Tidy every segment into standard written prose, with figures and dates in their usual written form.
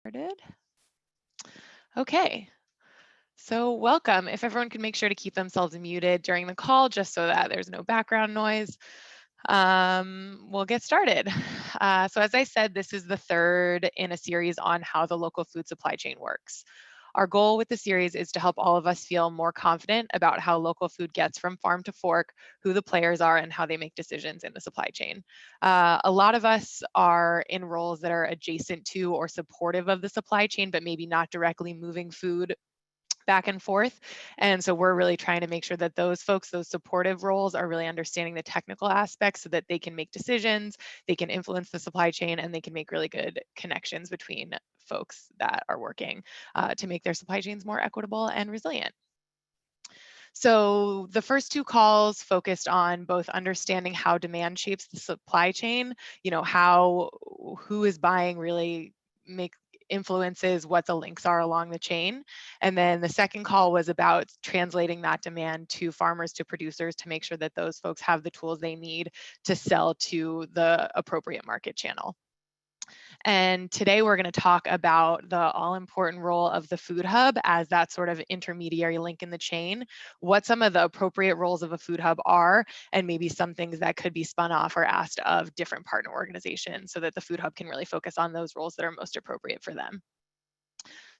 Started. Okay, so welcome. If everyone could make sure to keep themselves muted during the call, just so that there's no background noise, we'll get started. So as I said, this is the third in a series on how the local food supply chain works. Our goal with the series is to help all of us feel more confident about how local food gets from farm to fork, who the players are, and how they make decisions in the supply chain. A lot of us are in roles that are adjacent to or supportive of the supply chain, but maybe not directly moving food back and forth. And so we're really trying to make sure that those folks, those supportive roles, are really understanding the technical aspects so that they can make decisions, they can influence the supply chain, and they can make really good connections between folks that are working to make their supply chains more equitable and resilient. So the first two calls focused on both understanding how demand shapes the supply chain, how who is buying really make influences what the links are along the chain. And then the second call was about translating that demand to farmers, to producers, to make sure that those folks have the tools they need to sell to the appropriate market channel. And today we're going to talk about the all-important role of the food hub as that sort of intermediary link in the chain, what some of the appropriate roles of a food hub are, and maybe some things that could be spun off or asked of different partner organizations so that the food hub can really focus on those roles that are most appropriate for them.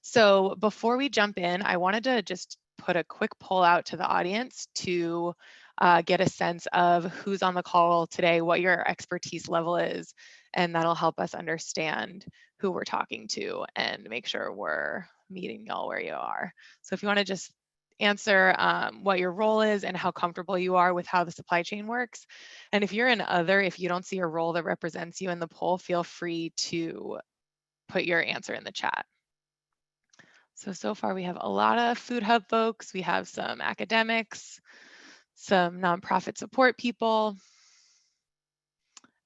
So before we jump in, I wanted to just put a quick poll out to the audience to get a sense of who's on the call today, what your expertise level is, and that'll help us understand who we're talking to and make sure we're meeting y'all where you are. So if you want to just answer what your role is and how comfortable you are with how the supply chain works. And if you're in other, if you don't see a role that represents you in the poll, feel free to put your answer in the chat. So far we have a lot of food hub folks. We have some academics, some nonprofit support people.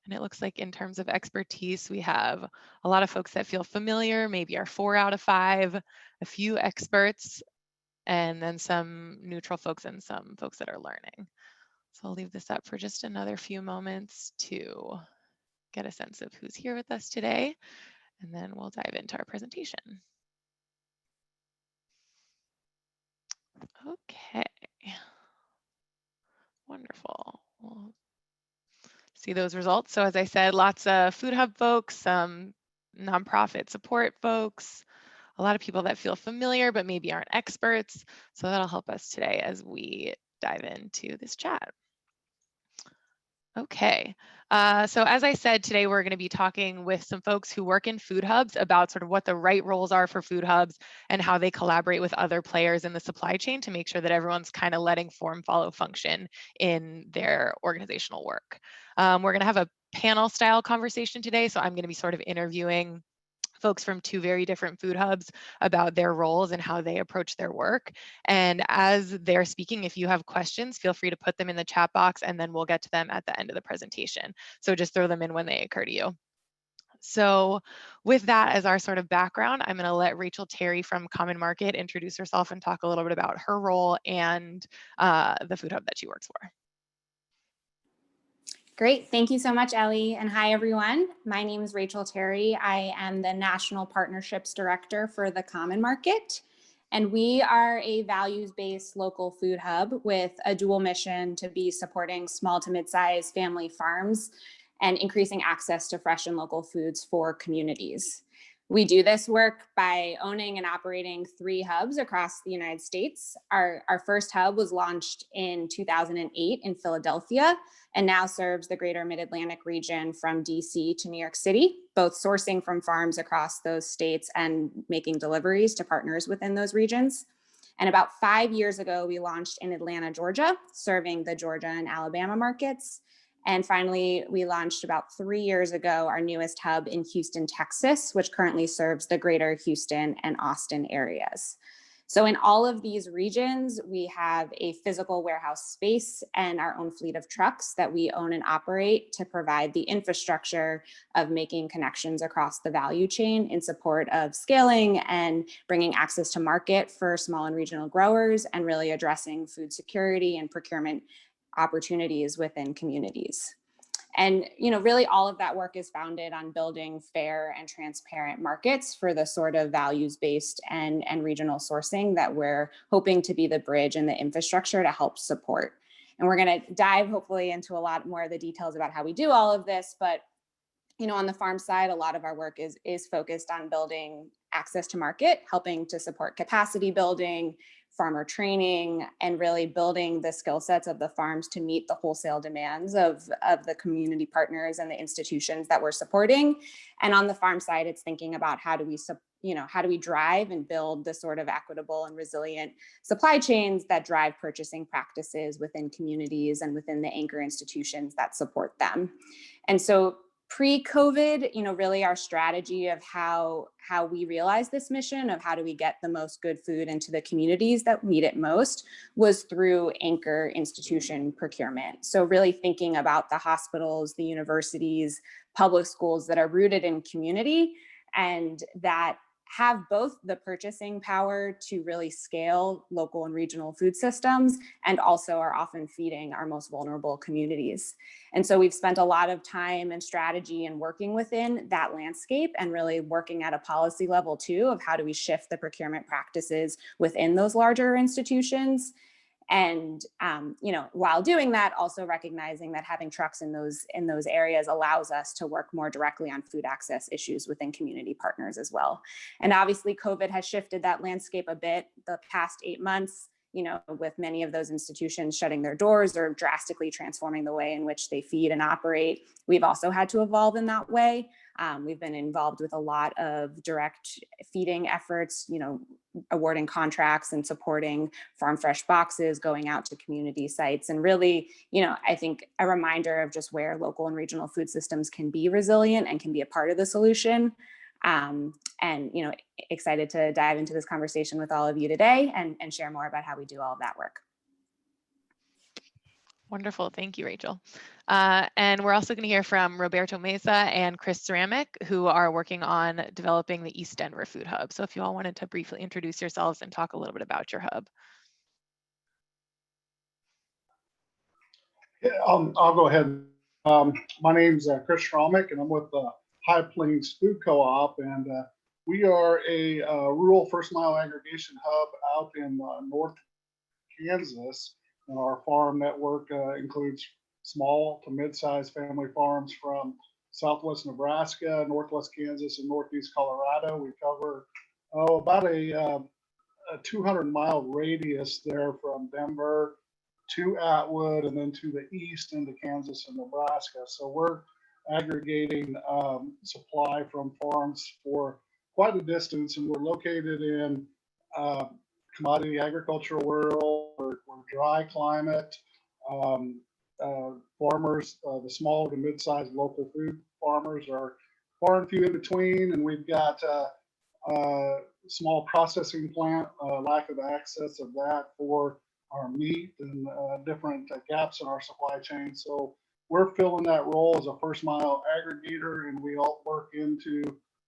And it looks like in terms of expertise, we have a lot of folks that feel familiar, maybe are 4 out of 5, a few experts, and then some neutral folks and some folks that are learning. So I'll leave this up for just another few moments to get a sense of who's here with us today, and then we'll dive into our presentation. Okay, wonderful. We'll see those results. So as I said, lots of food hub folks, some nonprofit support folks, a lot of people that feel familiar but maybe aren't experts. So that'll help us today as we dive into this chat. Okay, so as I said, today we're going to be talking with some folks who work in food hubs about sort of what the right roles are for food hubs and how they collaborate with other players in the supply chain to make sure that everyone's kind of letting form follow function in their organizational work. We're going to have a panel style conversation today, so I'm going to be sort of interviewing folks from 2 very different food hubs about their roles and how they approach their work. And as they're speaking, if you have questions, feel free to put them in the chat box and then we'll get to them at the end of the presentation. So just throw them in when they occur to you. So with that as our sort of background, I'm going to let Rachel Terry from Common Market introduce herself and talk a little bit about her role and the food hub that she works for. Great. Thank you so much, Ellie. And hi, everyone. My name is Rachel Terry. I am the National Partnerships Director for the Common Market. And we are a values-based local food hub with a dual mission to be supporting small to mid-sized family farms and increasing access to fresh and local foods for communities. We do this work by owning and operating 3 hubs across the United States. Our first hub was launched in 2008 in Philadelphia and now serves the greater Mid-Atlantic region from DC to New York City, both sourcing from farms across those states and making deliveries to partners within those regions. And about 5 years ago, we launched in Atlanta, Georgia, serving the Georgia and Alabama markets. And finally, we launched about 3 years ago our newest hub in Houston, Texas, which currently serves the greater Houston and Austin areas. So in all of these regions, we have a physical warehouse space and our own fleet of trucks that we own and operate to provide the infrastructure of making connections across the value chain in support of scaling and bringing access to market for small and regional growers and really addressing food security and procurement opportunities within communities. And, really all of that work is founded on building fair and transparent markets for the sort of values-based and regional sourcing that we're hoping to be the bridge and the infrastructure to help support. And we're going to dive hopefully into a lot more of the details about how we do all of this. But, on the farm side, a lot of our work is focused on building access to market, helping to support capacity building, farmer training, and really building the skill sets of the farms to meet the wholesale demands of the community partners and the institutions that we're supporting. And on the farm side, it's thinking about how do we drive and build the sort of equitable and resilient supply chains that drive purchasing practices within communities and within the anchor institutions that support them. And so pre-COVID, really our strategy of how we realize this mission of how do we get the most good food into the communities that need it most was through anchor institution procurement. So really thinking about the hospitals, the universities, public schools that are rooted in community and that have both the purchasing power to really scale local and regional food systems and also are often feeding our most vulnerable communities. And so we've spent a lot of time and strategy and working within that landscape and really working at a policy level too of how do we shift the procurement practices within those larger institutions. And while doing that, also recognizing that having trucks in those areas allows us to work more directly on food access issues within community partners as well. And obviously, COVID has shifted that landscape a bit the past 8 months, with many of those institutions shutting their doors or drastically transforming the way in which they feed and operate. We've also had to evolve in that way. We've been involved with a lot of direct feeding efforts, awarding contracts and supporting farm fresh boxes, going out to community sites. And really, I think a reminder of just where local and regional food systems can be resilient and can be a part of the solution. Excited to dive into this conversation with all of you today and share more about how we do all of that work. Wonderful. Thank you, Rachel. And we're also going to hear from Roberto Meza and Sramek, who are working on developing the East Denver Food Hub. So if you all wanted to briefly introduce yourselves and talk a little bit about your hub. Yeah, I'll go ahead. My name's Sramek, and I'm with the High Plains Food Co-op, and we are a rural first mile aggregation hub out in North Kansas. And our farm network includes small to mid-sized family farms from Southwest Nebraska, Northwest Kansas, and Northeast Colorado. We cover about a 200-mile radius there from Denver to Atwood and then to the east into Kansas and Nebraska. So we're aggregating supply from farms for quite a distance, and we're located in commodity agricultural world or dry climate. Farmers, the small to mid-sized local food farmers are far and few in between, and we've got small processing plant, lack of access of that for our meat and different gaps in our supply chain. So we're filling that role as a first mile aggregator, and we all work into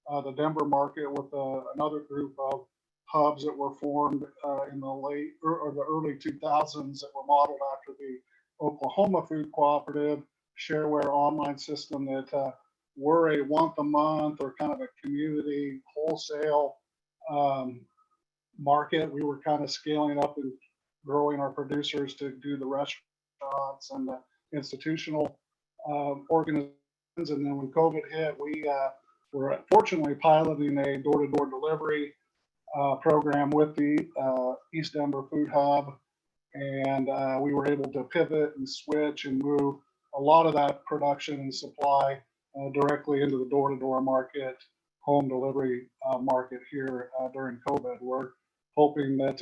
the Denver market with another group of hubs that were formed in the late or the early 2000s that were modeled after the Oklahoma Food Cooperative shareware online system that were a once a month or kind of a community wholesale market. We were kind of scaling up and growing our producers to do the restaurants and the institutional organizations. And then when COVID hit, we were fortunately piloting a door-to-door delivery program with the East Denver Food Hub. And we were able to pivot and switch and move a lot of that production and supply directly into the door-to-door market, home delivery market here during COVID. We're hoping that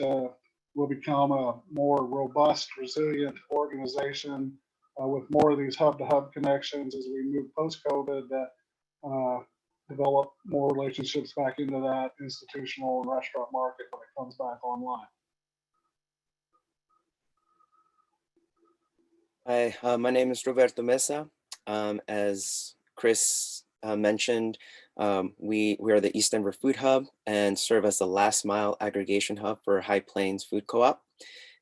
we'll become a more robust, resilient organization with more of these hub-to-hub connections as we move post-COVID that develop more relationships back into that institutional and restaurant market when it comes back online. Hi, my name is Roberto Meza. As Chris mentioned, we are the East Denver Food Hub and serve as the last mile aggregation hub for High Plains Food Co-op.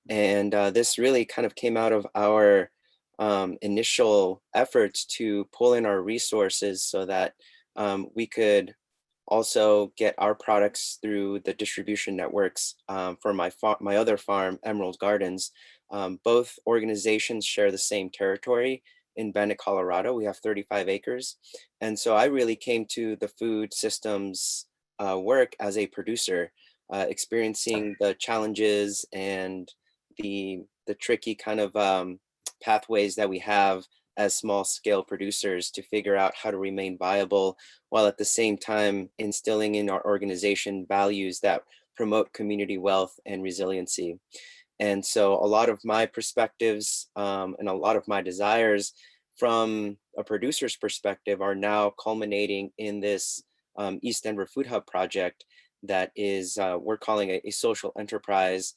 And this really kind of came out of our initial efforts to pull in our resources so that we could also get our products through the distribution networks for my other farm, Emerald Gardens. Both organizations share the same territory in Bennett, Colorado. We have 35 acres. And so I really came to the food systems work as a producer, experiencing the challenges and the tricky kind of pathways that we have as small scale producers to figure out how to remain viable while at the same time instilling in our organization values that promote community wealth and resiliency. And so a lot of my perspectives and a lot of my desires from a producer's perspective are now culminating in this East Denver Food Hub project that is, we're calling it a social enterprise,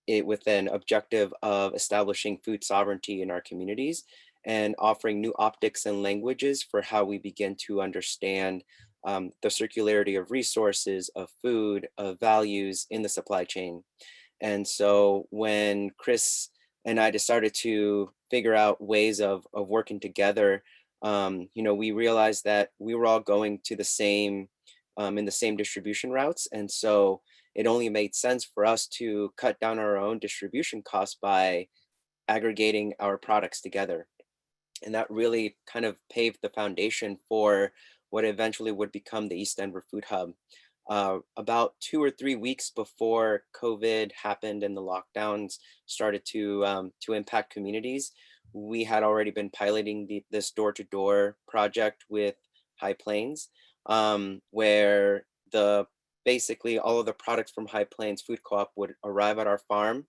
with an objective of establishing food sovereignty in our communities and offering new optics and languages for how we begin to understand the circularity of resources, of food, of values in the supply chain. And so when Chris and I decided to figure out ways of working together, we realized that we were all going to the same, in the same distribution routes. And so it only made sense for us to cut down our own distribution costs by aggregating our products together. And that really kind of paved the foundation for what eventually would become the East Denver Food Hub. About 2 or 3 weeks before COVID happened and the lockdowns started to impact communities, we had already been piloting this door-to-door project with High Plains, where basically all of the products from High Plains Food Co-op would arrive at our farm.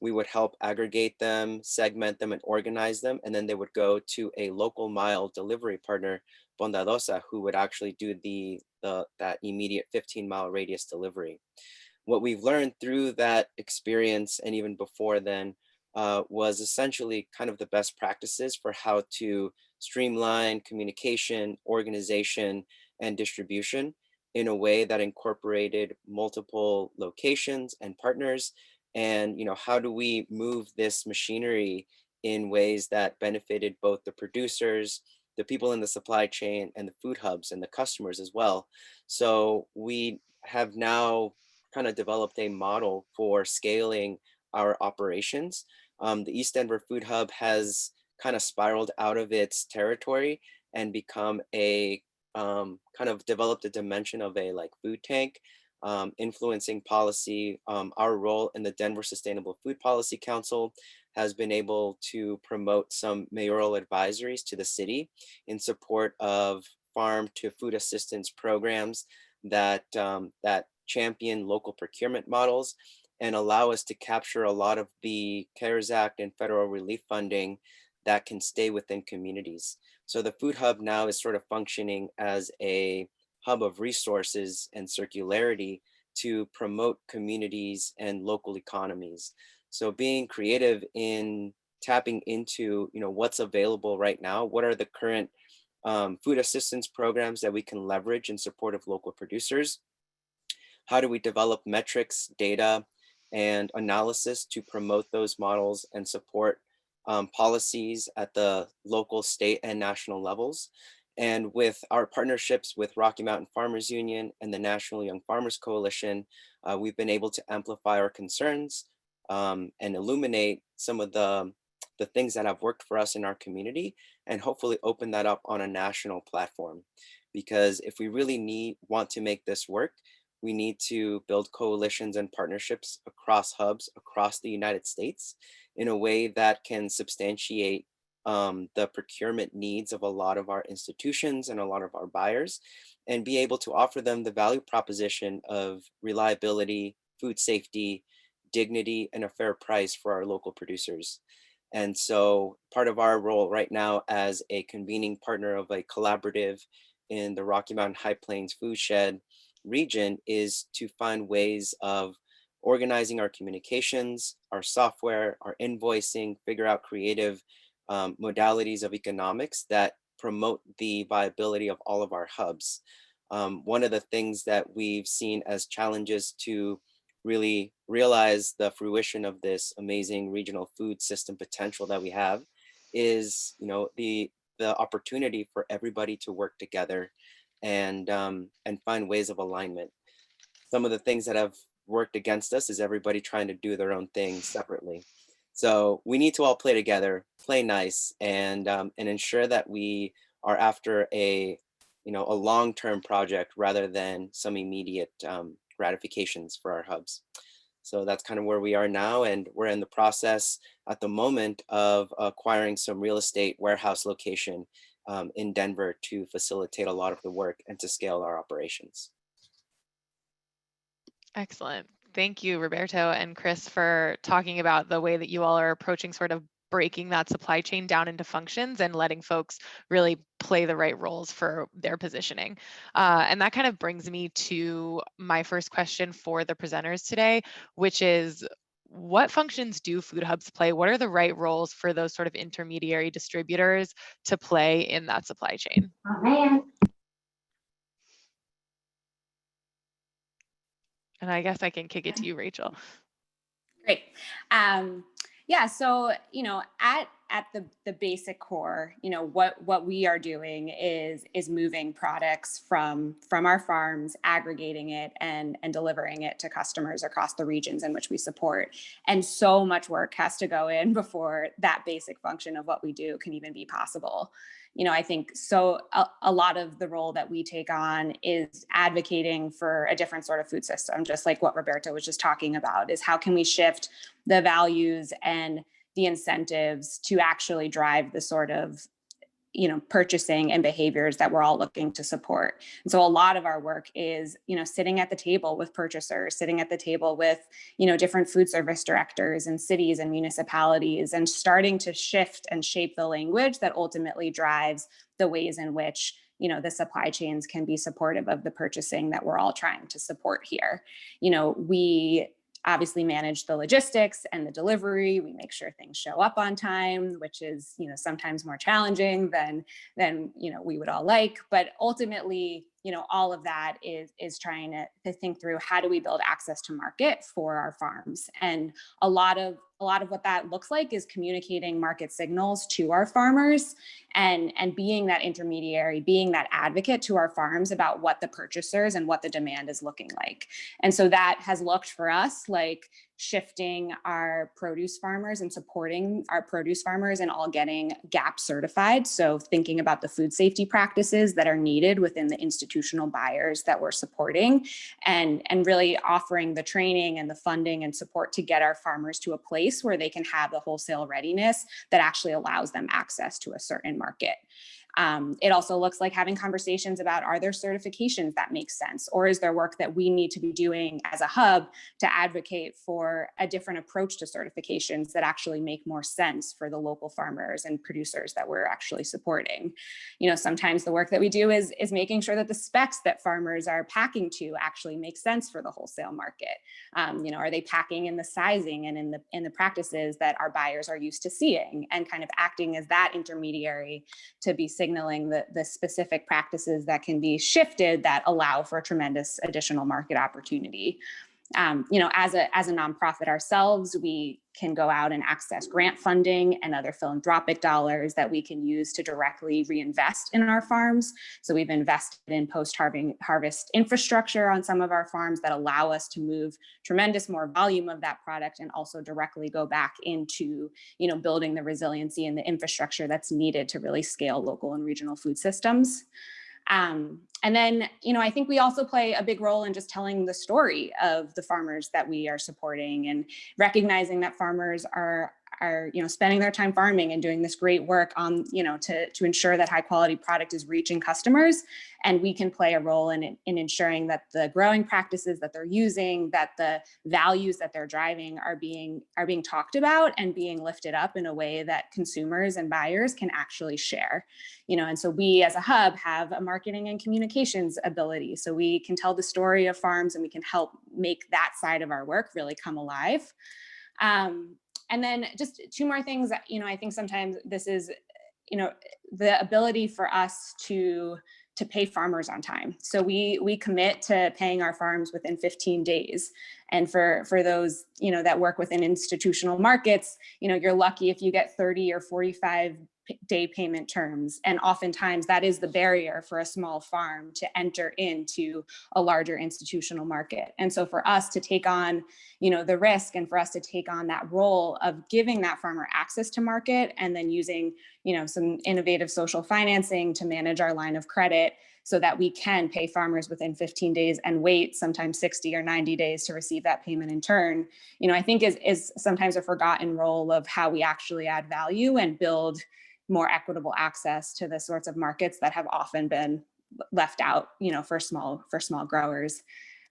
We would help aggregate them, segment them, and organize them, and then they would go to a local mile delivery partner, Bondadosa, who would actually do that immediate 15-mile radius delivery. What we've learned through that experience, and even before then, was essentially kind of the best practices for how to streamline communication, organization, and distribution in a way that incorporated multiple locations and partners. And how do we move this machinery in ways that benefited both the producers, the people in the supply chain, and the food hubs and the customers as well. So we have now kind of developed a model for scaling our operations. The East Denver Food Hub has kind of spiraled out of its territory and become kind of developed a dimension of a food tank, influencing policy. Our role in the Denver Sustainable Food Policy Council has been able to promote some mayoral advisories to the city in support of farm to food assistance programs that champion local procurement models and allow us to capture a lot of the CARES Act and federal relief funding that can stay within communities. So the Food Hub now is sort of functioning as a hub of resources and circularity to promote communities and local economies. So being creative in tapping into, what's available right now, what are the current food assistance programs that we can leverage in support of local producers? How do we develop metrics, data, and analysis to promote those models and support policies at the local, state, and national levels? And with our partnerships with Rocky Mountain Farmers Union and the National Young Farmers Coalition, we've been able to amplify our concerns and illuminate some of the things that have worked for us in our community and hopefully open that up on a national platform. Because if we really want to make this work, we need to build coalitions and partnerships across hubs across the United States in a way that can substantiate the procurement needs of a lot of our institutions and a lot of our buyers, and be able to offer them the value proposition of reliability, food safety, dignity, and a fair price for our local producers. And so part of our role right now as a convening partner of a collaborative in the Rocky Mountain High Plains Food Shed region is to find ways of organizing our communications, our software, our invoicing, figure out creative modalities of economics that promote the viability of all of our hubs. One of the things that we've seen as challenges to really realize the fruition of this amazing regional food system potential that we have is, the opportunity for everybody to work together and find ways of alignment. Some of the things that have worked against us is everybody trying to do their own thing separately. So we need to all play together, play nice, and ensure that we are after a long-term project rather than some immediate gratifications for our hubs. So that's kind of where we are now, and we're in the process at the moment of acquiring some real estate warehouse location in Denver to facilitate a lot of the work and to scale our operations. Excellent. Thank you, Roberto and Chris, for talking about the way that you all are approaching sort of breaking that supply chain down into functions and letting folks really play the right roles for their positioning. And that kind of brings me to my first question for the presenters today, which is, what functions do food hubs play? What are the right roles for those sort of intermediary distributors to play in that supply chain? Oh, man. And I guess I can kick it to you, Rachel. Great. Yeah, so, at the basic core, what we are doing is moving products from our farms, aggregating it and delivering it to customers across the regions in which we support. And so much work has to go in before that basic function of what we do can even be possible. I think so a lot of the role that we take on is advocating for a different sort of food system, just like what Roberto was just talking about, is how can we shift the values and the incentives to actually drive the sort of purchasing and behaviors that we're all looking to support. And so a lot of our work is, sitting at the table with purchasers, sitting at the table with, different food service directors and cities and municipalities, and starting to shift and shape the language that ultimately drives the ways in which, the supply chains can be supportive of the purchasing that we're all trying to support here. We obviously manage the logistics and the delivery. We make sure things show up on time, which is, sometimes more challenging than we would all like. But ultimately, all of that is trying to think through, how do we build access to market for our farms? And a lot of what that looks like is communicating market signals to our farmers and being that intermediary, being that advocate to our farms about what the purchasers and what the demand is looking like. And so that has looked for us like shifting our produce farmers and supporting our produce farmers and all getting GAP certified. So thinking about the food safety practices that are needed within the institutional buyers that we're supporting, and really offering the training and the funding and support to get our farmers to a place where they can have the wholesale readiness that actually allows them access to a certain market. It also looks like having conversations about, are there certifications that make sense? Or is there work that we need to be doing as a hub to advocate for a different approach to certifications that actually make more sense for the local farmers and producers that we're actually supporting? Sometimes the work that we do is making sure that the specs that farmers are packing to actually make sense for the wholesale market. Are they packing in the sizing and in the practices that our buyers are used to seeing, and kind of acting as that intermediary to be signaling the specific practices that can be shifted that allow for tremendous additional market opportunity. As a nonprofit ourselves, we can go out and access grant funding and other philanthropic dollars that we can use to directly reinvest in our farms. So we've invested in post-harvest infrastructure on some of our farms that allow us to move tremendous more volume of that product, and also directly go back into, building the resiliency and the infrastructure that's needed to really scale local and regional food systems. And then, I think we also play a big role in just telling the story of the farmers that we are supporting, and recognizing that farmers are spending their time farming and doing this great work on, to ensure that high quality product is reaching customers. And we can play a role in ensuring that the growing practices that they're using, that the values that they're driving are being talked about and being lifted up in a way that consumers and buyers can actually share. And so we as a hub have a marketing and communications ability. So we can tell the story of farms, and we can help make that side of our work really come alive. And then just two more things that, I think sometimes this is, the ability for us to to pay farmers on time. So we commit to paying our farms within 15 days. And for those, that work within institutional markets, you're lucky if you get 30 or 45 day payment terms. And oftentimes that is the barrier for a small farm to enter into a larger institutional market. And so for us to take on, the risk, and for us to take on that role of giving that farmer access to market, and then using, some innovative social financing to manage our line of credit so that we can pay farmers within 15 days and wait sometimes 60 or 90 days to receive that payment in turn, I think is sometimes a forgotten role of how we actually add value and build more equitable access to the sorts of markets that have often been left out, for small growers.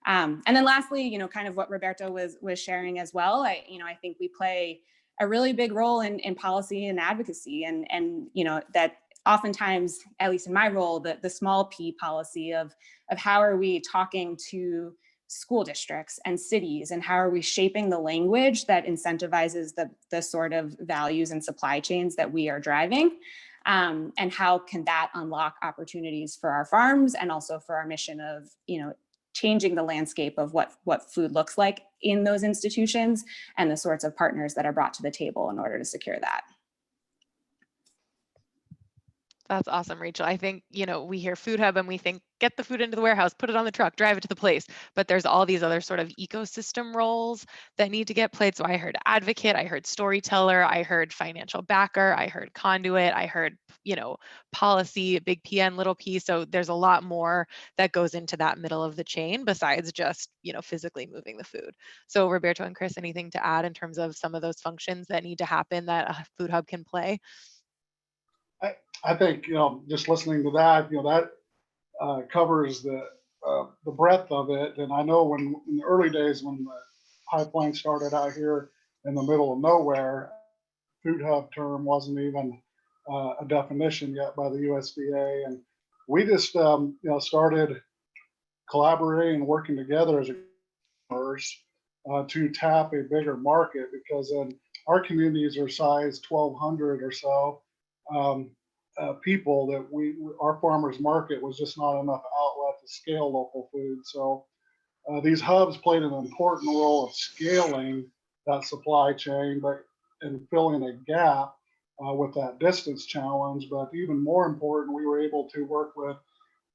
And then lastly, kind of what Roberto was sharing as well. I think we play a really big role in policy and advocacy, and that oftentimes, at least in my role, the small p policy of how are we talking to school districts and cities, and how are we shaping the language that incentivizes the sort of values and supply chains that we are driving, and how can that unlock opportunities for our farms and also for our mission of changing the landscape of what food looks like in those institutions, and the sorts of partners that are brought to the table in order to secure that. That's awesome, Rachel. I think, we hear food hub and we think, get the food into the warehouse, put it on the truck, drive it to the place. But there's all these other sort of ecosystem roles that need to get played. So I heard advocate, I heard storyteller, I heard financial backer, I heard conduit, I heard, policy, big PN, little p. So there's a lot more that goes into that middle of the chain besides just, physically moving the food. So Roberto and Chris, anything to add in terms of some of those functions that need to happen that a food hub can play? I think, just listening to that, that covers the breadth of it. And I know in the early days when the High Plains started out here in the middle of nowhere, food hub term wasn't even a definition yet by the USDA. And we just, started collaborating and working together as a to tap a bigger market, because our communities are size 1,200 or so. People that our farmers market was just not enough outlet to scale local food. So these hubs played an important role of scaling that supply chain, but in filling a gap with that distance challenge. But even more important, we were able to work with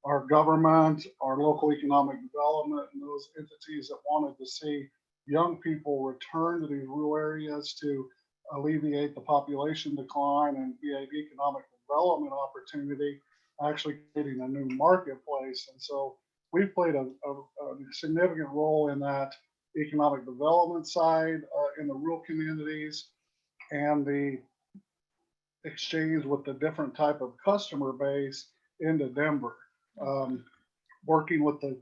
our government, our local economic development, and those entities that wanted to see young people return to these rural areas to alleviate the population decline and be an economic development opportunity, actually creating a new marketplace. And so we've played a significant role in that economic development side in the rural communities, and the exchange with the different type of customer base into Denver. Working with the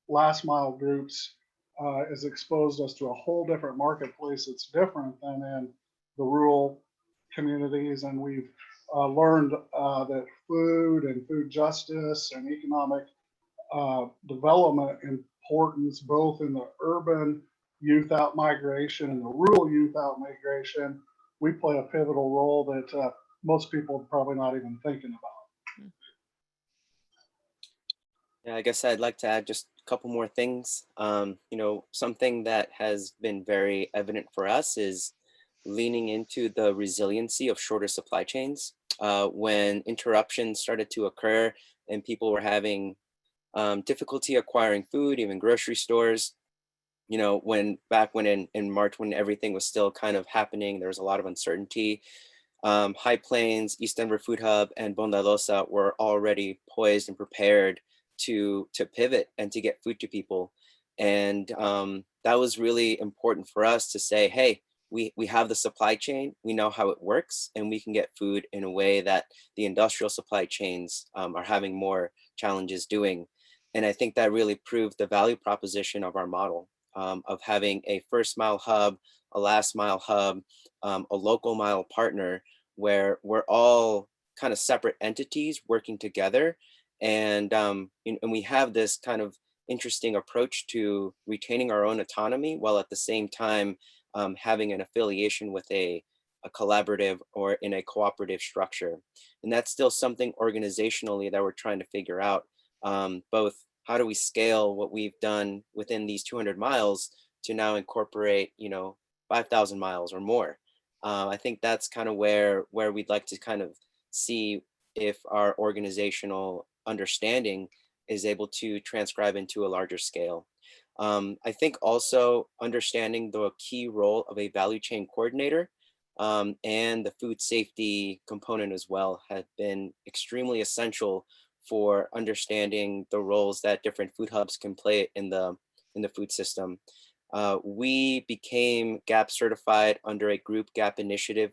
last mile groups has exposed us to a whole different marketplace that's different than in the rural communities. And we've learned that food and food justice and economic development importance, both in the urban youth out migration and the rural youth out migration, we play a pivotal role that most people are probably not even thinking about. Yeah, I guess I'd like to add just a couple more things. Something that has been very evident for us is leaning into the resiliency of shorter supply chains. When interruptions started to occur and people were having difficulty acquiring food, even grocery stores, when in March, when everything was still kind of happening, there was a lot of uncertainty. High Plains, East Denver Food Hub, and Bondadosa were already poised and prepared to pivot and to get food to people. And that was really important for us to say, hey, we have the supply chain, we know how it works, and we can get food in a way that the industrial supply chains are having more challenges doing. And I think that really proved the value proposition of our model of having a first mile hub, a last mile hub, a local mile partner, where we're all kind of separate entities working together. And we have this kind of interesting approach to retaining our own autonomy while at the same time having an affiliation with a collaborative or in a cooperative structure. And that's still something organizationally that we're trying to figure out. both how do we scale what we've done within these 200 miles to now incorporate, 5,000 miles or more. I think that's kind of where we'd like to kind of see if our organizational understanding is able to transcribe into a larger scale. I think also understanding the key role of a value chain coordinator and the food safety component as well have been extremely essential for understanding the roles that different food hubs can play in the food system. We became GAP certified under a group GAP initiative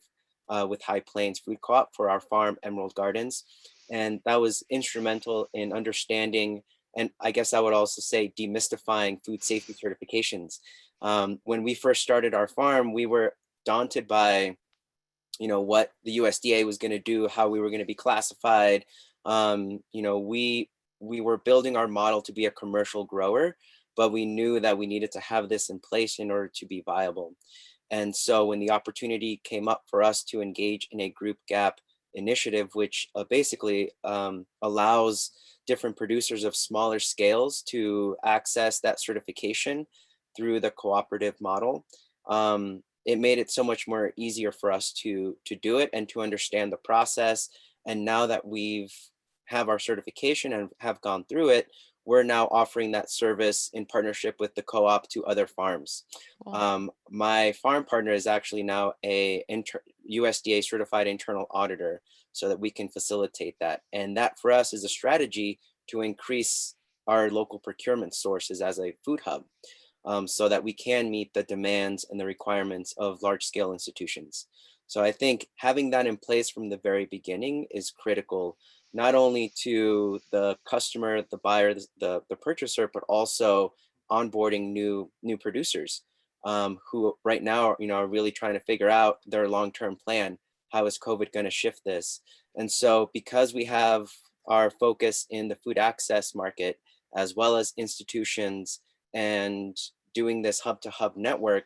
with High Plains Food Co-op for our farm, Emerald Gardens. And that was instrumental in understanding, and I guess I would also say demystifying food safety certifications. When we first started our farm, we were daunted by, what the USDA was going to do, how we were going to be classified. We were building our model to be a commercial grower, but we knew that we needed to have this in place in order to be viable. And so when the opportunity came up for us to engage in a group GAP initiative, which basically allows different producers of smaller scales to access that certification through the cooperative model, it made it so much more easier for us to do it and to understand the process. And now that we've have our certification and have gone through it, we're now offering that service in partnership with the co-op to other farms. Cool. My farm partner is actually now a USDA certified internal auditor, so that we can facilitate that. And that for us is a strategy to increase our local procurement sources as a food hub, so that we can meet the demands and the requirements of large scale institutions. So I think having that in place from the very beginning is critical, not only to the customer, the buyer, the purchaser, but also onboarding new producers who right now are really trying to figure out their long-term plan. How is COVID going to shift this? And so because we have our focus in the food access market, as well as institutions and doing this hub to hub network,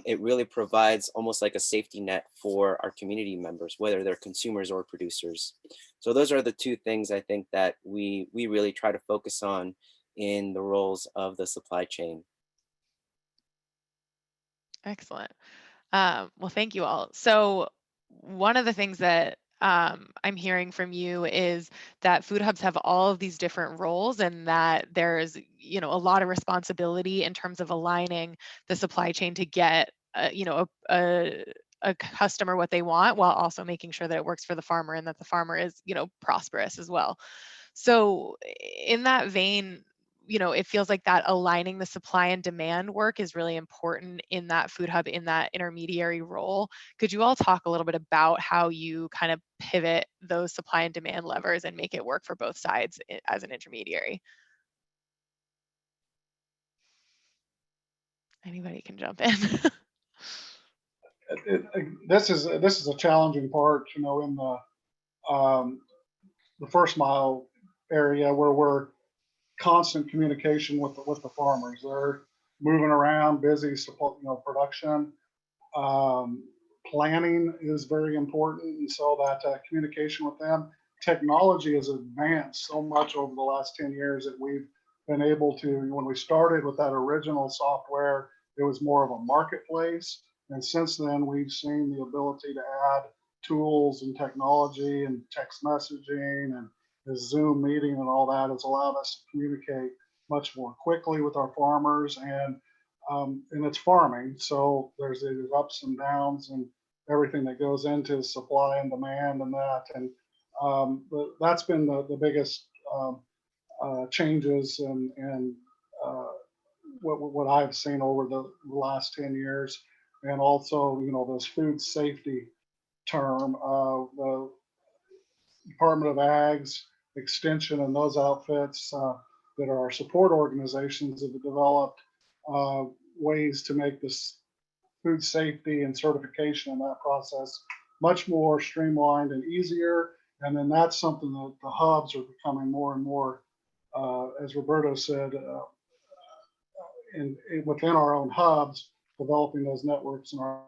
it really provides almost like a safety net for our community members, whether they're consumers or producers. So those are the two things I think that we really try to focus on in the roles of the supply chain. Excellent. Well, thank you all. So one of the things that I'm hearing from you is that food hubs have all of these different roles, and that there's, a lot of responsibility in terms of aligning the supply chain to get, a customer what they want, while also making sure that it works for the farmer and that the farmer is, prosperous as well. So in that vein, it feels like that aligning the supply and demand work is really important in that food hub, in that intermediary role. Could you all talk a little bit about how you kind of pivot those supply and demand levers and make it work for both sides as an intermediary? Anybody can jump in. This is a challenging part, in the first mile area where we're constant communication with the farmers. They're moving around, busy, production. Um, Planning is very important, and so that communication with them. Technology has advanced so much over the last 10 years that we've been able to. When we started with that original software, it was more of a marketplace, and since then we've seen the ability to add tools and technology and text messaging and the Zoom meeting and all that has allowed us to communicate much more quickly with our farmers, and it's farming, so there's ups and downs and everything that goes into supply and demand and that, and that's been the biggest changes and what I've seen over the last 10 years, and also this food safety term. The Department of Ag's Extension and those outfits that are our support organizations have developed ways to make this food safety and certification in that process much more streamlined and easier. And then that's something that the hubs are becoming more and more, as Roberto said, within our own hubs, developing those networks and our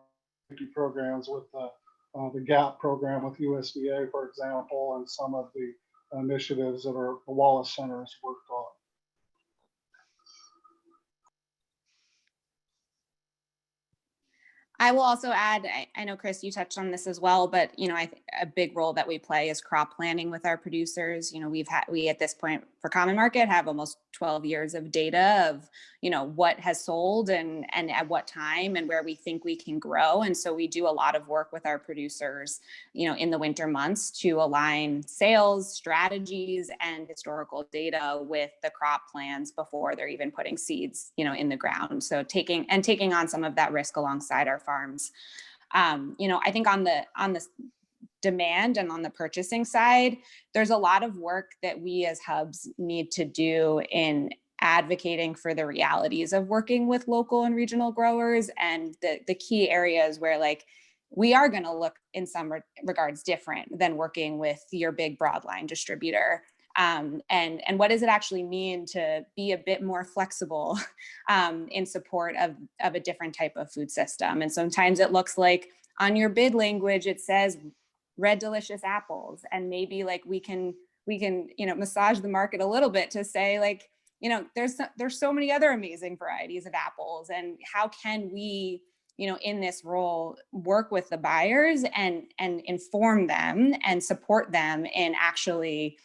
safety programs with the GAP program with USDA, for example, and some of the initiatives that our Wallace Center has worked on. I will also add, I know, Chris, you touched on this as well, but, you know, a big role that we play is crop planning with our producers. You know, we at this point for Common Market have almost 12 years of data of, you know, what has sold and at what time and where we think we can grow. And so we do a lot of work with our producers, you know, in the winter months to align sales strategies and historical data with the crop plans before they're even putting seeds, you know, in the ground. So taking on some of that risk alongside our farms. You know, I think on the demand and on the purchasing side, there's a lot of work that we as hubs need to do in advocating for the realities of working with local and regional growers, and the key areas where, like, we are going to look in some regards different than working with your big broadline distributor. And what does it actually mean to be a bit more flexible in support of a different type of food system? And sometimes it looks like on your bid language, it says red delicious apples, and maybe like we can, you know, massage the market a little bit to say, like, you know, there's so many other amazing varieties of apples, and how can we, you know, in this role, work with the buyers and inform them and support them in actually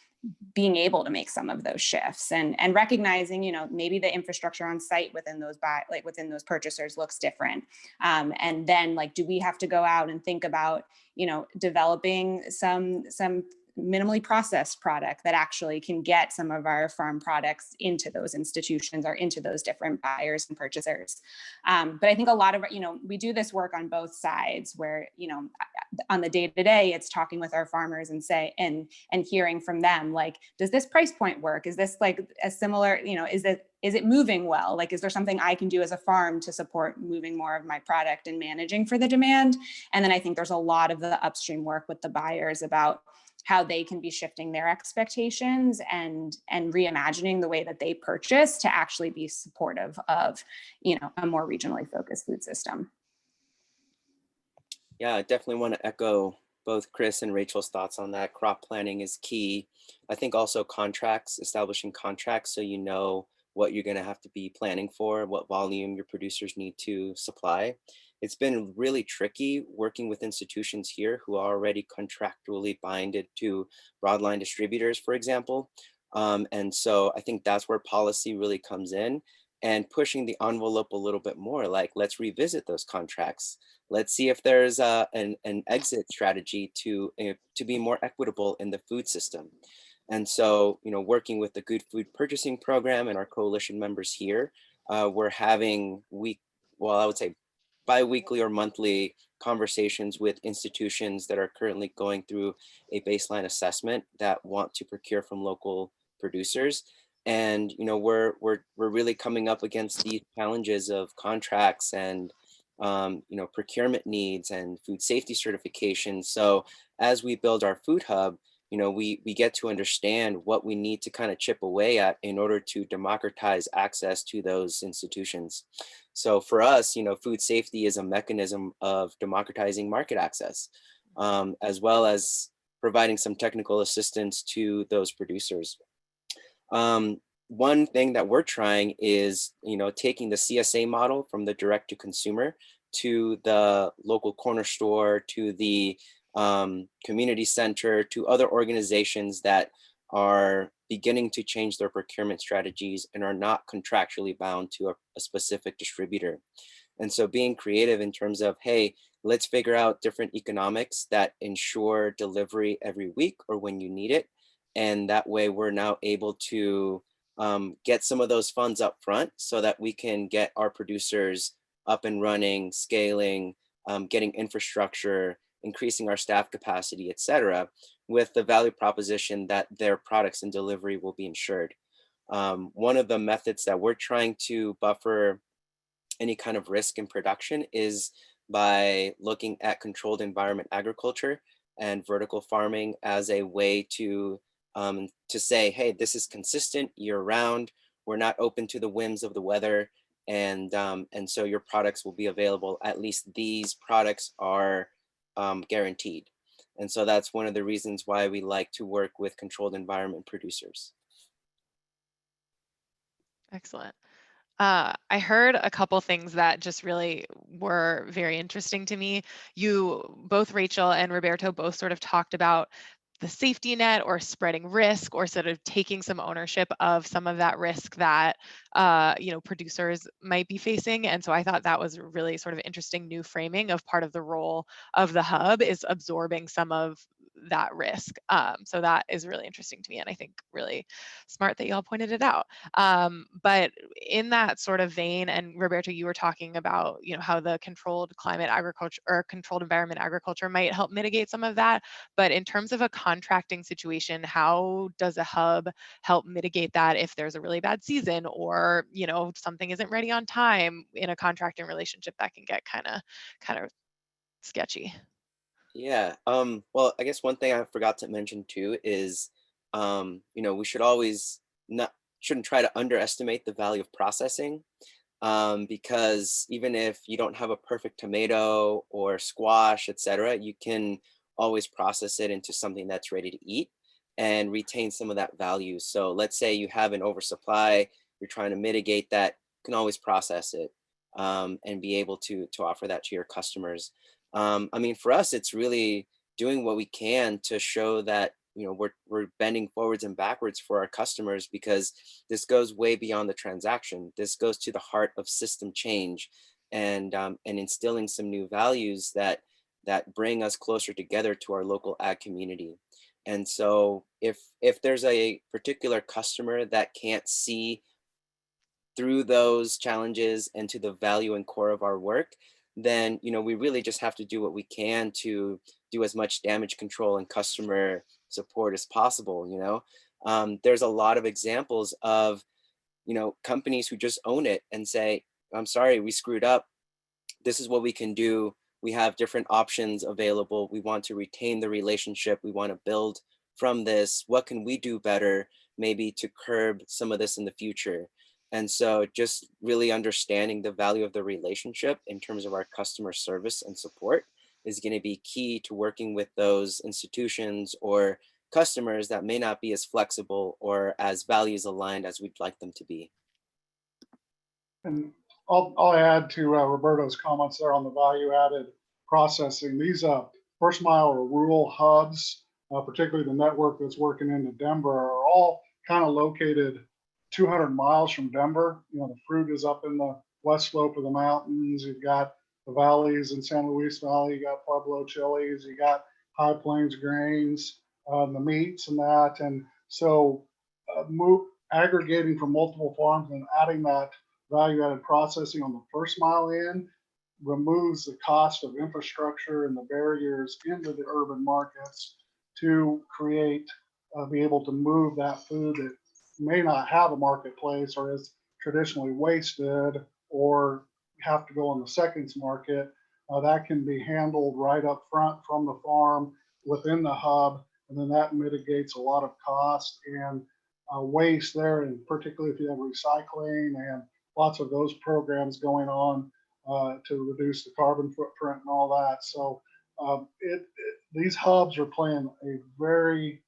being able to make some of those shifts, and recognizing, you know, maybe the infrastructure on site within those within those purchasers looks different. And then, like, do we have to go out and think about, you know, developing some minimally processed product that actually can get some of our farm products into those institutions or into those different buyers and purchasers. But I think a lot of, you know, we do this work on both sides where, you know, on the day-to-day, it's talking with our farmers and hearing from them, like, does this price point work? Is this like a similar, you know, is it moving well? Like, is there something I can do as a farm to support moving more of my product and managing for the demand? And then I think there's a lot of the upstream work with the buyers about how they can be shifting their expectations and reimagining the way that they purchase to actually be supportive of, you know, a more regionally focused food system. Yeah, I definitely want to echo both Chris and Rachel's thoughts on that. Crop planning is key. I think also contracts, establishing contracts so you know what you're going to have to be planning for, what volume your producers need to supply. It's been really tricky working with institutions here who are already contractually binded to broadline distributors, for example. And so I think that's where policy really comes in, and pushing the envelope a little bit more, like, let's revisit those contracts. Let's see if there's an exit strategy to be more equitable in the food system. And so, you know, working with the Good Food Purchasing Program and our coalition members here, we're having I would say bi-weekly or monthly conversations with institutions that are currently going through a baseline assessment that want to procure from local producers. And, you know, we're really coming up against these challenges of contracts and you know, procurement needs and food safety certification. So as we build our food hub, you know, we get to understand what we need to kind of chip away at in order to democratize access to those institutions. So for us, you know, food safety is a mechanism of democratizing market access, as well as providing some technical assistance to those producers. One thing that we're trying is, you know, taking the CSA model from the direct to consumer to the local corner store, to the community center, to other organizations that are beginning to change their procurement strategies and are not contractually bound to a specific distributor. And so being creative in terms of, hey, let's figure out different economics that ensure delivery every week or when you need it. And that way we're now able to get some of those funds up front so that we can get our producers up and running, scaling, getting infrastructure, increasing our staff capacity, et cetera, with the value proposition that their products and delivery will be insured. One of the methods that we're trying to buffer any kind of risk in production is by looking at controlled environment agriculture and vertical farming as a way to say, hey, this is consistent year round. We're not open to the whims of the weather. And so your products will be available. At least these products are guaranteed. And so that's one of the reasons why we like to work with controlled environment producers. Excellent. I heard a couple things that just really were very interesting to me. You both, Rachel and Roberto, both sort of talked about the safety net or spreading risk or sort of taking some ownership of some of that risk that producers might be facing. And so I thought that was a really sort of interesting new framing of part of the role of the hub is absorbing some of that risk. So that is really interesting to me, and I think really smart that y'all pointed it out. But in that sort of vein, and Roberto, you were talking about, how the controlled climate agriculture or controlled environment agriculture might help mitigate some of that. But in terms of a contracting situation, how does a hub help mitigate that if there's a really bad season or, something isn't ready on time in a contracting relationship that can get kind of sketchy? Yeah. Well, I guess one thing I forgot to mention too is, we should always not shouldn't try to underestimate the value of processing, because even if you don't have a perfect tomato or squash, etc., you can always process it into something that's ready to eat and retain some of that value. So let's say you have an oversupply, you're trying to mitigate that, you can always process it, and be able to offer that to your customers. I mean, for us, it's really doing what we can to show that we're bending forwards and backwards for our customers, because this goes way beyond the transaction. This goes to the heart of system change, and instilling some new values that bring us closer together to our local ag community. And so if there's a particular customer that can't see through those challenges and to the value and core of our work, then we really just have to do what we can to do as much damage control and customer support as possible. There's a lot of examples of companies who just own it and say, I'm sorry, we screwed up. This is what we can do. We have different options available. We want to retain the relationship. We want to build from this. What can we do better, maybe to curb some of this in the future? And so just really understanding the value of the relationship in terms of our customer service and support is going to be key to working with those institutions or customers that may not be as flexible or as values aligned as we'd like them to be. And I'll add to Roberto's comments there on the value added processing. These first mile or rural hubs, particularly the network that's working into Denver, are all kind of located 200 miles from Denver. The fruit is up in the west slope of the mountains. You've got the valleys in San Luis Valley. You got Pueblo chilies. You got High Plains grains, the meats and that. And so aggregating from multiple farms and adding that value-added processing on the first mile in removes the cost of infrastructure and the barriers into the urban markets to be able to move that food that may not have a marketplace or is traditionally wasted or have to go on the seconds market. That can be handled right up front from the farm within the hub, and then that mitigates a lot of cost and waste there, and particularly if you have recycling and lots of those programs going on to reduce the carbon footprint and all that. So these hubs are playing a very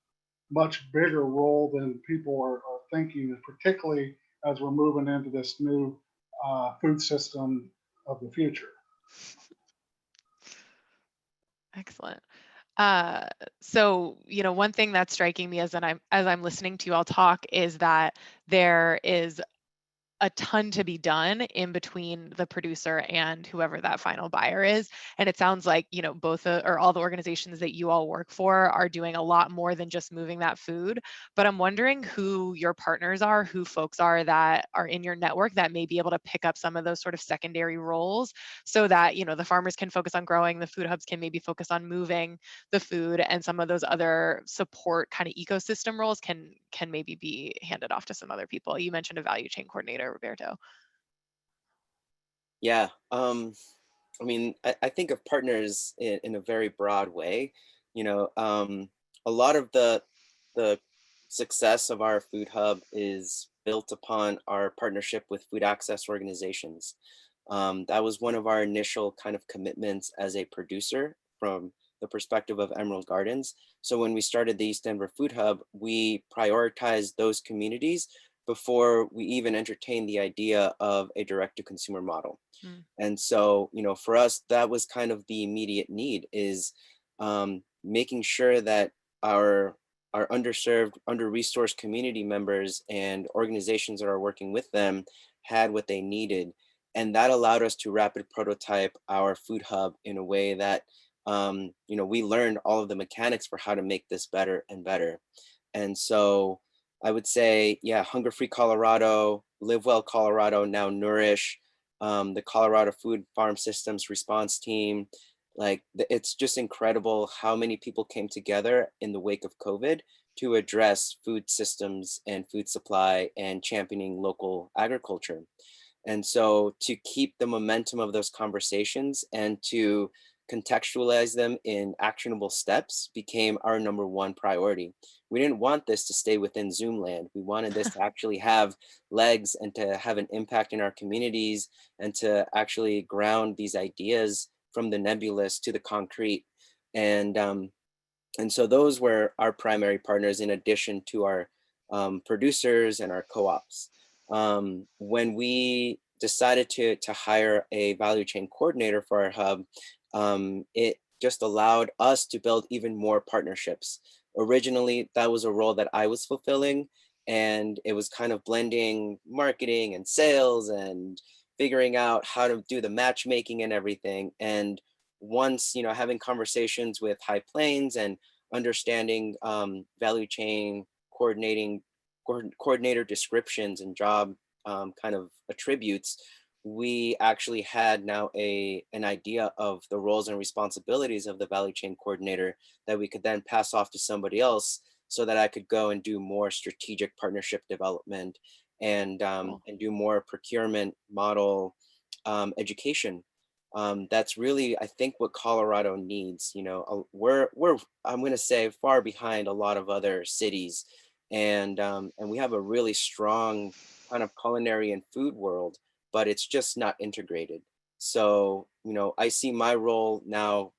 much bigger role than people are thinking, particularly as we're moving into this new food system of the future. Excellent. So, one thing that's striking me as I'm listening to you all talk is that there is a ton to be done in between the producer and whoever that final buyer is. And it sounds like, both or all the organizations that you all work for are doing a lot more than just moving that food. But I'm wondering who your partners are, who folks are that are in your network that may be able to pick up some of those sort of secondary roles so that, the farmers can focus on growing, the food hubs can maybe focus on moving the food, and some of those other support kind of ecosystem roles can maybe be handed off to some other people. You mentioned a value chain coordinator, Roberto. Yeah. I mean, I think of partners in a very broad way. A lot of the success of our food hub is built upon our partnership with food access organizations. That was one of our initial kind of commitments as a producer from the perspective of Emerald Gardens. So when we started the East Denver Food Hub, we prioritized those communities before we even entertained the idea of a direct-to-consumer model. Mm. And so, for us, that was kind of the immediate need, is making sure that our underserved, under-resourced community members and organizations that are working with them had what they needed. And that allowed us to rapid prototype our food hub in a way that, we learned all of the mechanics for how to make this better and better. And so I would say, yeah, Hunger Free Colorado, Live Well Colorado, now Nourish, the Colorado Food Farm Systems Response Team. Like, it's just incredible how many people came together in the wake of COVID to address food systems and food supply and championing local agriculture. And so to keep the momentum of those conversations and to contextualize them in actionable steps became our number one priority. We didn't want this to stay within Zoom land. We wanted this to actually have legs and to have an impact in our communities and to actually ground these ideas from the nebulous to the concrete. And so those were our primary partners, in addition to our producers and our co-ops. When we decided to hire a value chain coordinator for our hub, it just allowed us to build even more partnerships. Originally, that was a role that I was fulfilling, and it was kind of blending marketing and sales and figuring out how to do the matchmaking and everything. And once, having conversations with High Plains and understanding value chain coordinator descriptions and job kind of attributes, we actually had now an idea of the roles and responsibilities of the value chain coordinator that we could then pass off to somebody else, so that I could go and do more strategic partnership development and do more procurement model education. That's really, I think, what Colorado needs. We're I'm going to say far behind a lot of other cities, and we have a really strong kind of culinary and food world, but it's just not integrated. So, I see my role now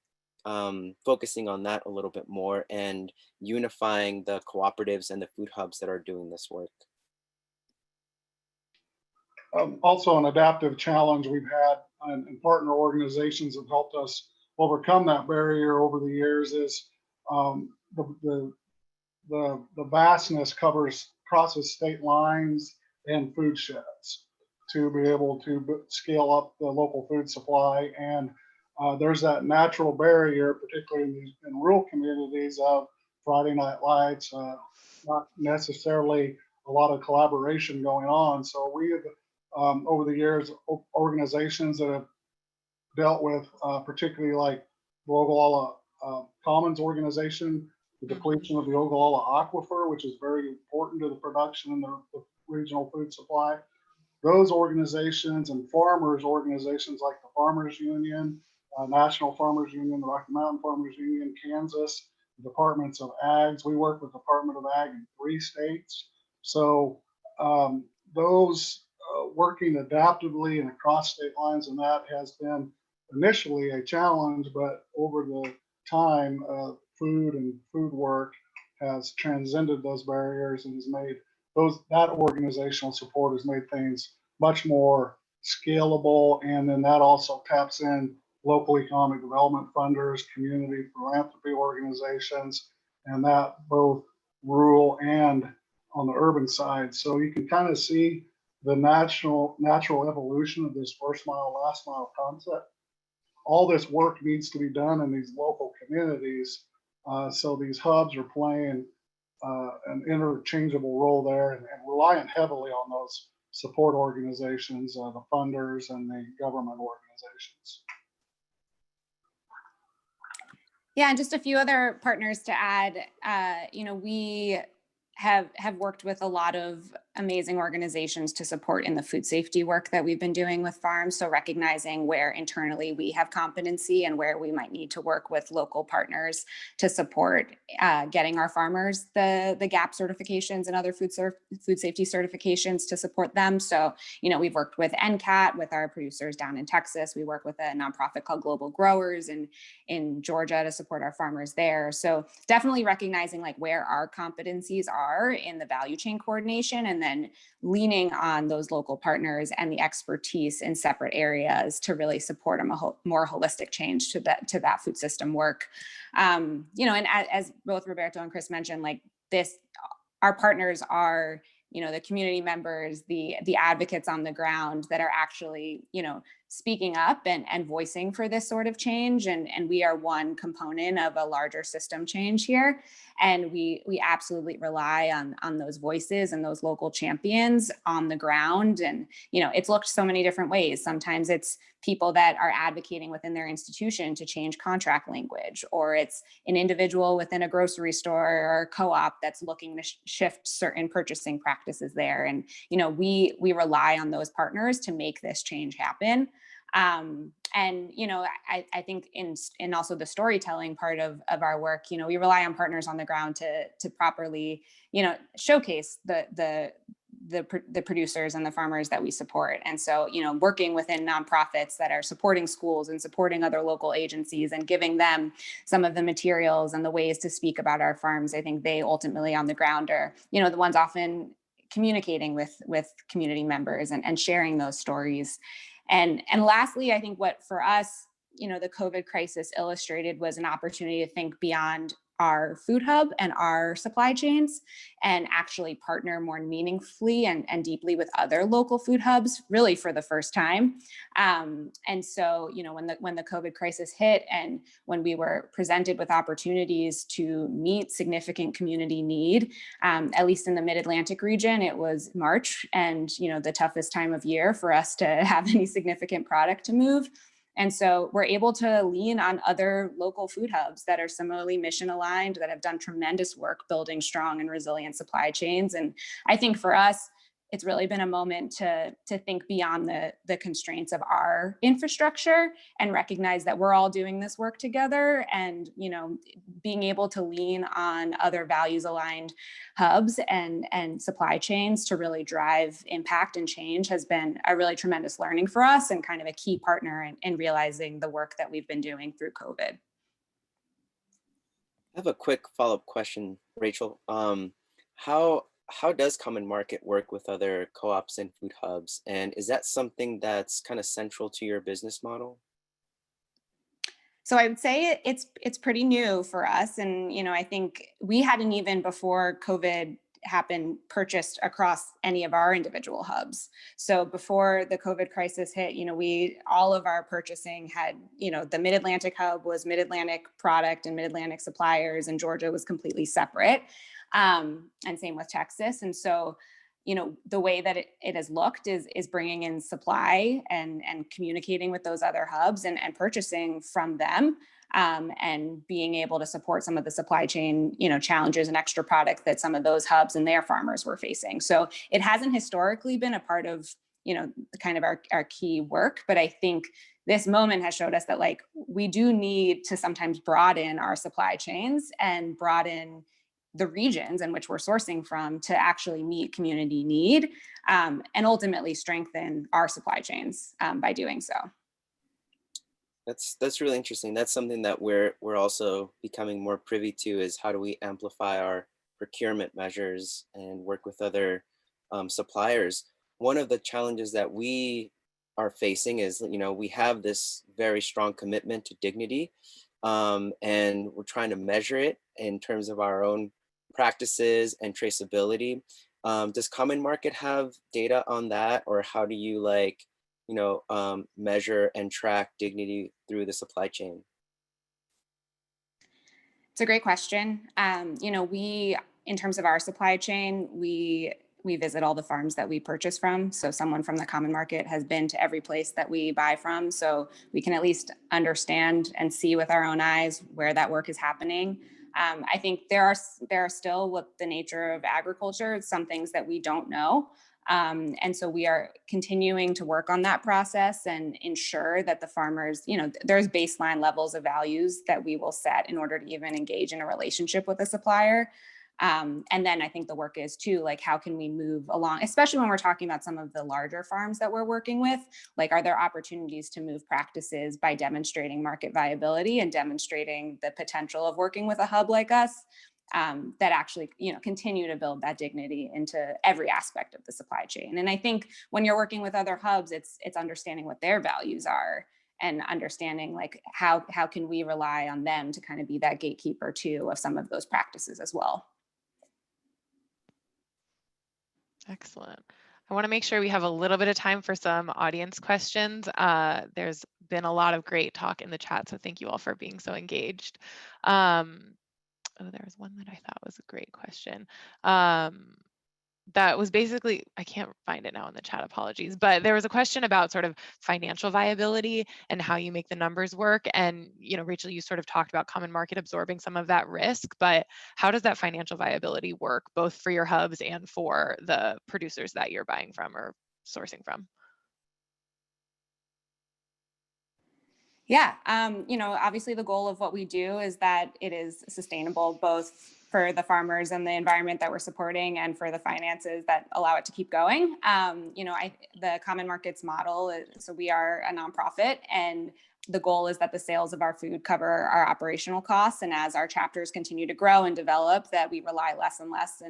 focusing on that a little bit more and unifying the cooperatives and the food hubs that are doing this work. Also, an adaptive challenge we've had, and partner organizations have helped us overcome that barrier over the years, is the vastness crosses state lines and food sheds to be able to scale up the local food supply. And there's that natural barrier, particularly in rural communities, of Friday night lights, not necessarily a lot of collaboration going on. So we have, over the years, organizations that have dealt with, particularly like the Ogallala Commons organization, the depletion of the Ogallala aquifer, which is very important to the production and the regional food supply. Those organizations and farmers organizations like the Farmers Union, National Farmers Union, the Rocky Mountain Farmers Union, Kansas, the Departments of Ags. We work with the Department of Ag in 3 states. So those working adaptively and across state lines, and that has been initially a challenge, but over the time, food and food work has transcended those barriers and has made that organizational support has made things much more scalable. And then that also taps in local economic development funders, community philanthropy organizations, and that both rural and on the urban side. So you can kind of see the natural evolution of this first mile, last mile concept. All this work needs to be done in these local communities. So these hubs are playing an interchangeable role there, and relying heavily on those support organizations, the funders and the government organizations. Yeah, and just a few other partners to add. We have worked with a lot of amazing organizations to support in the food safety work that we've been doing with farms. So recognizing where internally we have competency and where we might need to work with local partners to support getting our farmers the GAP certifications and other food safety certifications to support them. So, you know, we've worked with NCAT with our producers down in Texas. We work with a nonprofit called Global Growers in Georgia to support our farmers there. So definitely recognizing like where our competencies are in the value chain coordination, and then leaning on those local partners and the expertise in separate areas to really support a more holistic change to that food system work. You know, and as both Roberto and Chris mentioned, like this, our partners are, you know, the community members, the advocates on the ground that are actually, you know, speaking up and voicing for this sort of change. And we are one component of a larger system change here. And we absolutely rely on those voices and those local champions on the ground. And, you know, it's looked so many different ways. Sometimes it's people that are advocating within their institution to change contract language, or it's an individual within a grocery store or a co-op that's looking to shift certain purchasing practices there. And, you know, we rely on those partners to make this change happen. And, you know, I think in also the storytelling part of our work, you know, we rely on partners on the ground to properly, you know, showcase the producers and the farmers that we support. And so, you know, working within nonprofits that are supporting schools and supporting other local agencies and giving them some of the materials and the ways to speak about our farms, I think they ultimately on the ground are, you know, the ones often communicating with community members and sharing those stories. And lastly, I think what for us, you know, the COVID crisis illustrated was an opportunity to think beyond our food hub and our supply chains and actually partner more meaningfully and deeply with other local food hubs, really for the first time. And so, you know, when the COVID crisis hit and when we were presented with opportunities to meet significant community need, at least in the Mid-Atlantic region, it was March and, you know, the toughest time of year for us to have any significant product to move. And so we're able to lean on other local food hubs that are similarly mission aligned, that have done tremendous work building strong and resilient supply chains. And I think for us, it's really been a moment to think beyond the constraints of our infrastructure and recognize that we're all doing this work together. And, you know, being able to lean on other values aligned hubs and supply chains to really drive impact and change has been a really tremendous learning for us and kind of a key partner in realizing the work that we've been doing through COVID. I have a quick follow-up question, Rachel. How does Common Market work with other co-ops and food hubs? And is that something that's kind of central to your business model? So I would say it's pretty new for us. And, you know, I think we hadn't even before COVID happened purchased across any of our individual hubs. So before the COVID crisis hit, you know, all of our purchasing had, you know, the Mid-Atlantic hub was Mid-Atlantic product and Mid-Atlantic suppliers, and Georgia was completely separate. And same with Texas. And so, you know, the way that it has looked is bringing in supply and communicating with those other hubs and purchasing from them, and being able to support some of the supply chain, you know, challenges and extra product that some of those hubs and their farmers were facing. So it hasn't historically been a part of, you know, kind of our key work, but I think this moment has showed us that like we do need to sometimes broaden our supply chains and broaden the regions in which we're sourcing from to actually meet community need, and ultimately strengthen our supply chains by doing so. That's really interesting. That's something that we're also becoming more privy to, is how do we amplify our procurement measures and work with other suppliers. One of the challenges that we are facing is, you know, we have this very strong commitment to dignity, and we're trying to measure it in terms of our own practices and traceability. Does Common Market have data on that, or how do you measure and track dignity through the supply chain? It's a great question. You know, in terms of our supply chain, we visit all the farms that we purchase from. So someone from the Common Market has been to every place that we buy from. So we can at least understand and see with our own eyes where that work is happening. I think there are still, with the nature of agriculture, some things that we don't know. And so we are continuing to work on that process and ensure that the farmers, there's baseline levels of values that we will set in order to even engage in a relationship with a supplier. And then I think the work is too, like, how can we move along, especially when we're talking about some of the larger farms that we're working with, like, are there opportunities to move practices by demonstrating market viability and demonstrating the potential of working with a hub like us, that actually, continue to build that dignity into every aspect of the supply chain. And I think when you're working with other hubs, it's understanding what their values are and understanding, like, how can we rely on them to kind of be that gatekeeper too of some of those practices as well. Excellent. I want to make sure we have a little bit of time for some audience questions. There's been a lot of great talk in the chat, so thank you all for being so engaged. There was one that I thought was a great question. That was basically, I can't find it now in the chat, apologies, but there was a question about sort of financial viability and how you make the numbers work. And, Rachel, you sort of talked about common market absorbing some of that risk, but how does that financial viability work both for your hubs and for the producers that you're buying from or sourcing from? Yeah, obviously the goal of what we do is that it is sustainable both for the farmers and the environment that we're supporting and for the finances that allow it to keep going. The common markets model, so we are a nonprofit, and the goal is that the sales of our food cover our operational costs. And as our chapters continue to grow and develop, that we rely less and less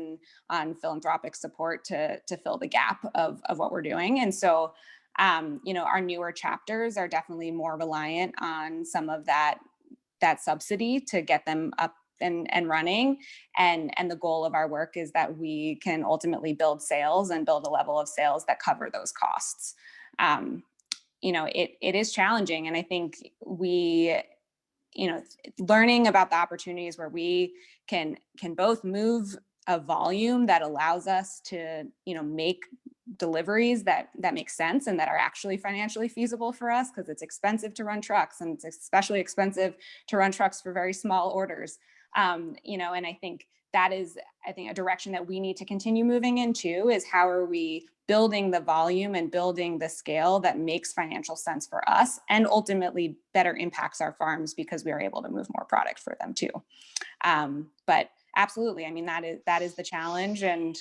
on philanthropic support to fill the gap of what we're doing. And so our newer chapters are definitely more reliant on some of that subsidy to get them up and running. And the goal of our work is that we can ultimately build sales and build a level of sales that cover those costs. It is challenging. And I think learning about the opportunities where we can both move a volume that allows us to, make deliveries that make sense and that are actually financially feasible for us, because it's expensive to run trucks, and it's especially expensive to run trucks for very small orders. And I think that is, a direction that we need to continue moving into, is how are we building the volume and building the scale that makes financial sense for us and ultimately better impacts our farms because we are able to move more product for them too. But absolutely, that is the challenge, and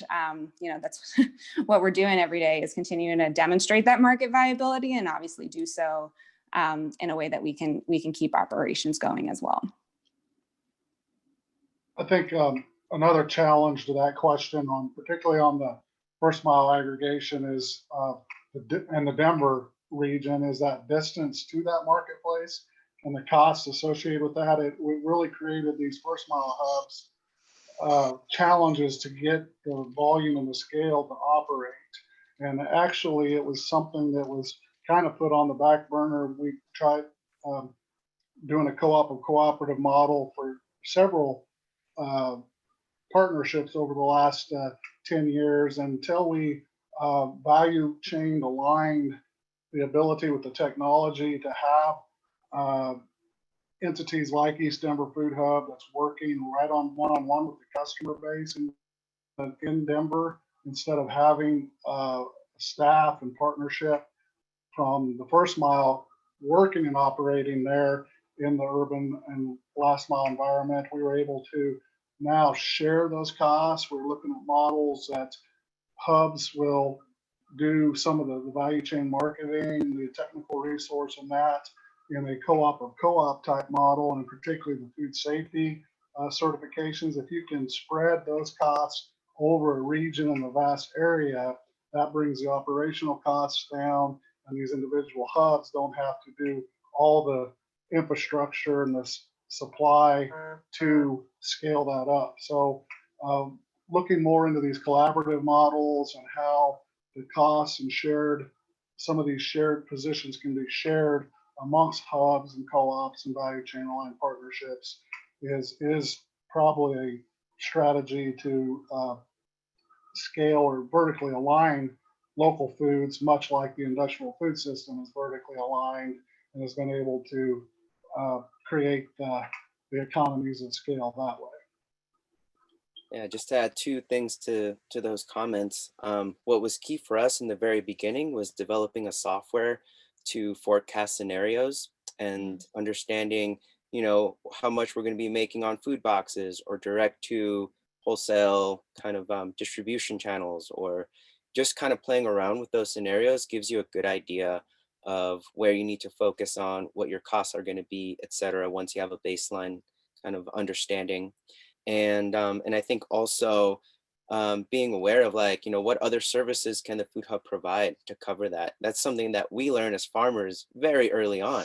that's what we're doing every day, is continuing to demonstrate that market viability, and obviously do so in a way that we can keep operations going as well. I think another challenge to that question, particularly on the first mile aggregation, is in the Denver region, is that distance to that marketplace and the costs associated with that. We really created these first mile hubs challenges to get the volume and the scale to operate. And actually, it was something that was kind of put on the back burner. We tried doing a cooperative model for several partnerships over the last 10 years until we value chain aligned the ability with the technology to have entities like East Denver Food Hub that's working right on one-on-one with the customer base in Denver, instead of having staff and partnership from the first mile working and operating there in the urban and last mile environment. We were able to now share those costs. We're looking at models that hubs will do some of the value chain marketing, the technical resource in that, in a co-op type model, and particularly the food safety certifications. If you can spread those costs over a region and a vast area, that brings the operational costs down, and these individual hubs don't have to do all the infrastructure and the supply to scale that up. So looking more into these collaborative models and how the costs and some of these shared positions can be shared amongst hubs and co-ops and value chain aligned partnerships is probably a strategy to scale or vertically align local foods, much like the industrial food system is vertically aligned and has been able to create the economies of scale that way. Yeah, just to add two things to those comments. What was key for us in the very beginning was developing a software to forecast scenarios and understanding, how much we're going to be making on food boxes or direct to wholesale kind of distribution channels, or just kind of playing around with those scenarios gives you a good idea of where you need to focus on, what your costs are going to be, et cetera, once you have a baseline kind of understanding. And I think also being aware of, like, what other services can the Food Hub provide to cover that. That's something that we learn as farmers very early on.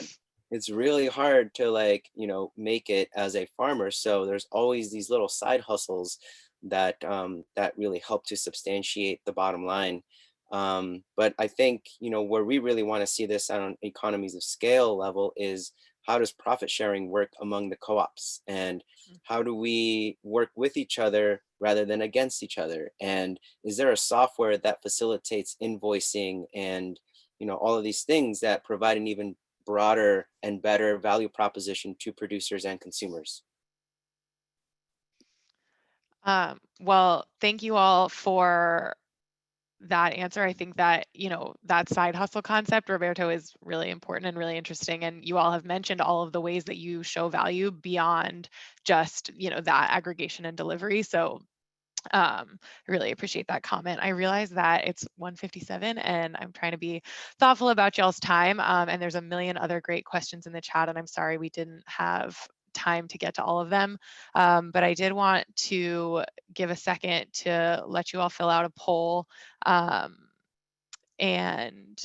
It's really hard to, like, make it as a farmer. So there's always these little side hustles that that really help to substantiate the bottom line. But I think, where we really want to see this on economies of scale level is, how does profit sharing work among the co-ops, and how do we work with each other rather than against each other? And is there a software that facilitates invoicing and, all of these things that provide an even broader and better value proposition to producers and consumers? Well, thank you all for that answer. I think that, that side hustle concept, Roberto, is really important and really interesting. And you all have mentioned all of the ways that you show value beyond just, that aggregation and delivery. So I really appreciate that comment. I realize that it's 1:57 and I'm trying to be thoughtful about y'all's time. And there's a million other great questions in the chat, and I'm sorry we didn't have time to get to all of them. But I did want to give a second to let you all fill out a poll and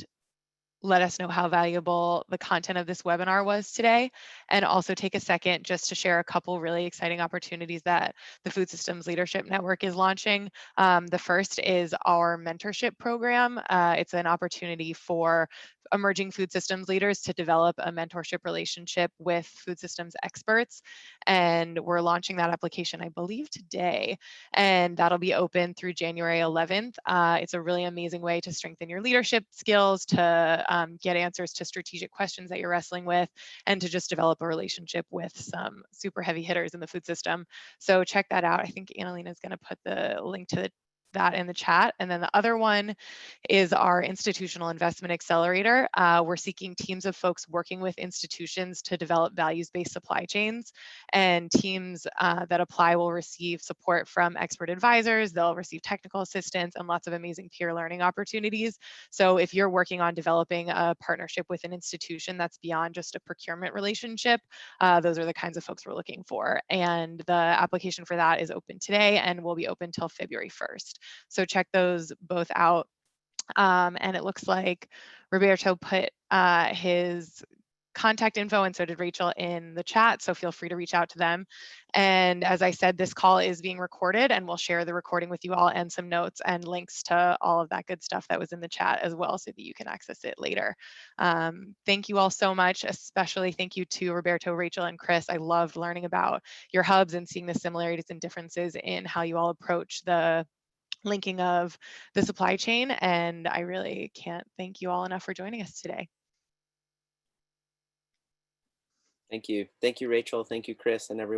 let us know how valuable the content of this webinar was today, and also take a second just to share a couple really exciting opportunities that the Food Systems Leadership Network is launching. The first is our mentorship program. It's an opportunity for emerging food systems leaders to develop a mentorship relationship with food systems experts. And we're launching that application, I believe, today. And that'll be open through January 11th. It's a really amazing way to strengthen your leadership skills, to get answers to strategic questions that you're wrestling with, and to just develop a relationship with some super heavy hitters in the food system. So check that out. I think Annalena is going to put the link to that in the chat. And then the other one is our Institutional Investment Accelerator. We're seeking teams of folks working with institutions to develop values-based supply chains, and teams that apply will receive support from expert advisors. They'll receive technical assistance and lots of amazing peer learning opportunities. So if you're working on developing a partnership with an institution that's beyond just a procurement relationship, those are the kinds of folks we're looking for. And the application for that is open today and will be open till February 1st. So check those both out. And it looks like Roberto put his contact info, and so did Rachel, in the chat, so feel free to reach out to them. And as I said, this call is being recorded, and we'll share the recording with you all and some notes and links to all of that good stuff that was in the chat as well, so that you can access it later. Thank you all so much. Especially thank you to Roberto, Rachel, and Chris. I loved learning about your hubs and seeing the similarities and differences in how you all approach the linking of the supply chain, and I really can't thank you all enough for joining us today. Thank you. Thank you, Rachel. Thank you, Chris, and everyone.